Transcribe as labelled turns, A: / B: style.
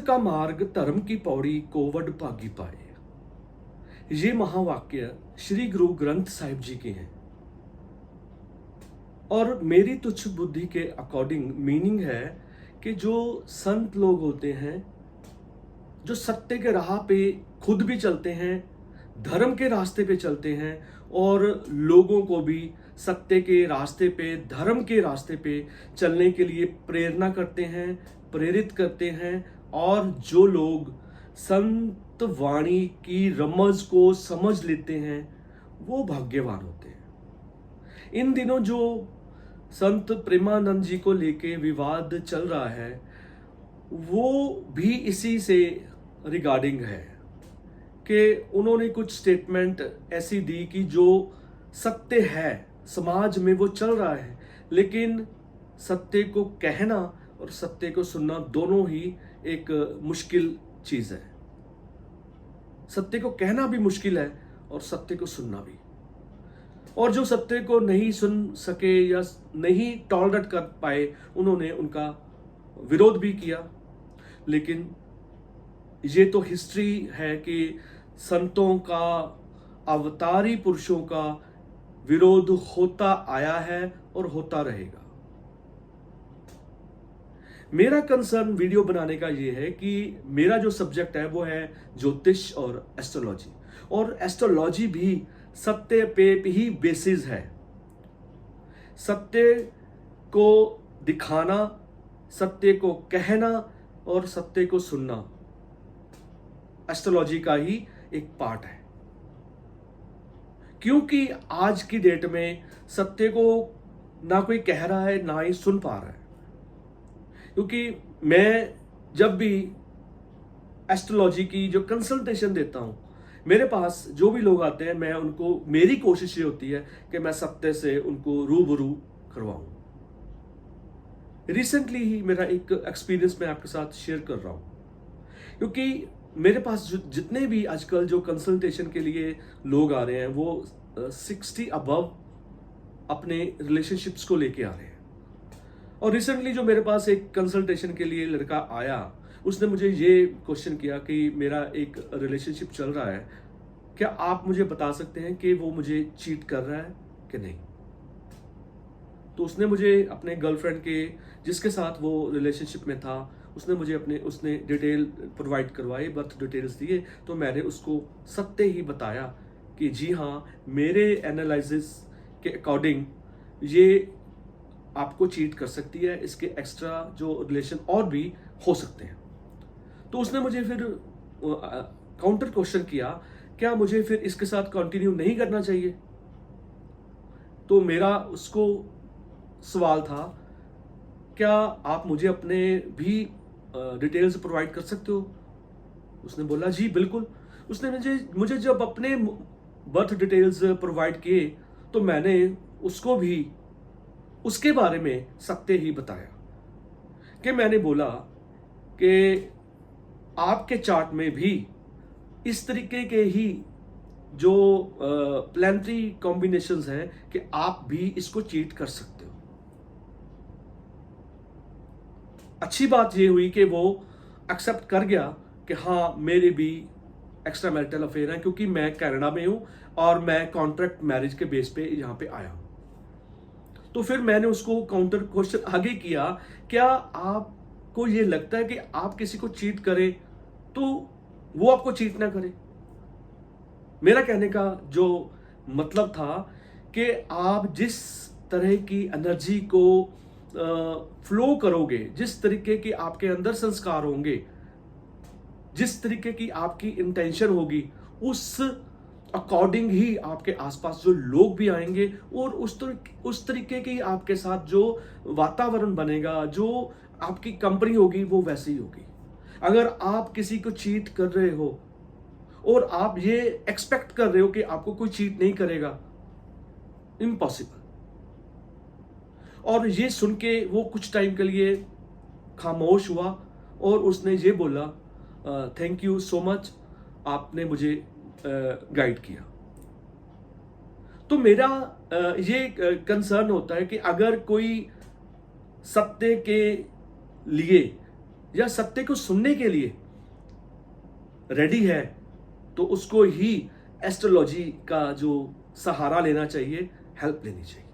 A: का मार्ग धर्म की पौड़ी कोवड भागी पाए। ये महावाक्य श्री गुरु ग्रंथ साहिब जी के हैं और मेरी तुच्छ बुद्धि के अकॉर्डिंग मीनिंग है कि जो संत लोग होते हैं, जो सत्य के राह पे खुद भी चलते हैं, धर्म के रास्ते पे चलते हैं और लोगों को भी सत्य के रास्ते पे, धर्म के रास्ते पे चलने के लिए प्रेरणा करते हैं, प्रेरित करते हैं। और जो लोग संत वाणी की रमज को समझ लेते हैं वो भाग्यवान होते हैं। इन दिनों जो संत प्रेमानंद जी को लेके विवाद चल रहा है वो भी इसी से रिगार्डिंग है कि उन्होंने कुछ स्टेटमेंट ऐसी दी कि जो सत्य है समाज में वो चल रहा है, लेकिन सत्य को कहना और सत्य को सुनना दोनों ही एक मुश्किल चीज है। सत्य को कहना भी मुश्किल है और सत्य को सुनना भी। और जो सत्य को नहीं सुन सके या नहीं टॉलरेट कर पाए, उन्होंने उनका विरोध भी किया। लेकिन ये तो हिस्ट्री है कि संतों का, अवतारी पुरुषों का विरोध होता आया है और होता रहेगा। मेरा कंसर्न वीडियो बनाने का ये है कि मेरा जो सब्जेक्ट है वो है ज्योतिष और एस्ट्रोलॉजी, और एस्ट्रोलॉजी भी सत्य पे ही बेसिस है। सत्य को दिखाना, सत्य को कहना और सत्य को सुनना एस्ट्रोलॉजी का ही एक पार्ट है। क्योंकि आज की डेट में सत्य को ना कोई कह रहा है ना ही सुन पा रहा है। क्योंकि मैं जब भी एस्ट्रोलॉजी की जो कंसल्टेशन देता हूं, मेरे पास जो भी लोग आते हैं, मैं उनको, मेरी कोशिश ये होती है कि मैं सत्य से उनको रूबरू करवाऊं। रिसेंटली ही मेरा एक एक्सपीरियंस मैं आपके साथ शेयर कर रहा हूं। क्योंकि मेरे पास जितने भी आजकल जो कंसल्टेशन के लिए लोग आ रहे हैं वो 60 अबव अपने रिलेशनशिप्स को लेके आ रहे हैं। और रिसेंटली जो मेरे पास एक कंसल्टेशन के लिए लड़का आया, उसने मुझे ये क्वेश्चन किया कि मेरा एक रिलेशनशिप चल रहा है, क्या आप मुझे बता सकते हैं कि वो मुझे चीट कर रहा है कि नहीं। तो उसने मुझे अपने गर्लफ्रेंड के, जिसके साथ वो रिलेशनशिप में था, उसने डिटेल प्रोवाइड करवाई, बर्थ डिटेल्स दिए। तो मैंने उसको सत्य ही बताया कि जी हाँ, मेरे एनालिसिस के अकॉर्डिंग ये आपको चीट कर सकती है, इसके एक्स्ट्रा जो रिलेशन और भी हो सकते हैं। तो उसने मुझे फिर काउंटर क्वेश्चन किया, क्या मुझे फिर इसके साथ कंटिन्यू नहीं करना चाहिए। तो मेरा उसको सवाल था, क्या आप मुझे अपने भी डिटेल्स प्रोवाइड कर सकते हो। उसने बोला जी बिल्कुल। उसने मुझे जब अपने बर्थ डिटेल्स प्रोवाइड किए तो मैंने उसको भी उसके बारे में सत्य ही बताया कि मैंने बोला कि आपके चार्ट में भी इस तरीके के ही जो प्लानिटरी कॉम्बिनेशंस हैं कि आप भी इसको चीट कर सकते हो। अच्छी बात ये हुई कि वो एक्सेप्ट कर गया कि हाँ, मेरे भी एक्स्ट्रा मैरिटल अफेयर है, क्योंकि मैं कनाडा में हूं और मैं कॉन्ट्रैक्ट मैरिज के बेस पे यहाँ पे आया हूं। तो फिर मैंने उसको काउंटर क्वेश्चन आगे किया, क्या आपको ये लगता है कि आप किसी को चीट करें तो वो आपको चीट ना करे। मेरा कहने का जो मतलब था कि आप जिस तरह की एनर्जी को फ्लो करोगे, जिस तरीके की आपके अंदर संस्कार होंगे, जिस तरीके की आपकी इंटेंशन होगी, उस अकॉर्डिंग ही आपके आसपास जो लोग भी आएंगे और उस तरीके की आपके साथ जो वातावरण बनेगा, जो आपकी कंपनी होगी, वो वैसी ही होगी। अगर आप किसी को चीट कर रहे हो और आप ये एक्सपेक्ट कर रहे हो कि आपको कोई चीट नहीं करेगा, इम्पॉसिबल। और ये सुन के वो कुछ टाइम के लिए खामोश हुआ और उसने ये बोला, थैंक यू सो मच, आपने मुझे गाइड किया। तो मेरा ये कंसर्न होता है कि अगर कोई सत्य के लिए या सत्य को सुनने के लिए रेडी है, तो उसको ही एस्ट्रोलॉजी का जो सहारा लेना चाहिए, हेल्प लेनी चाहिए।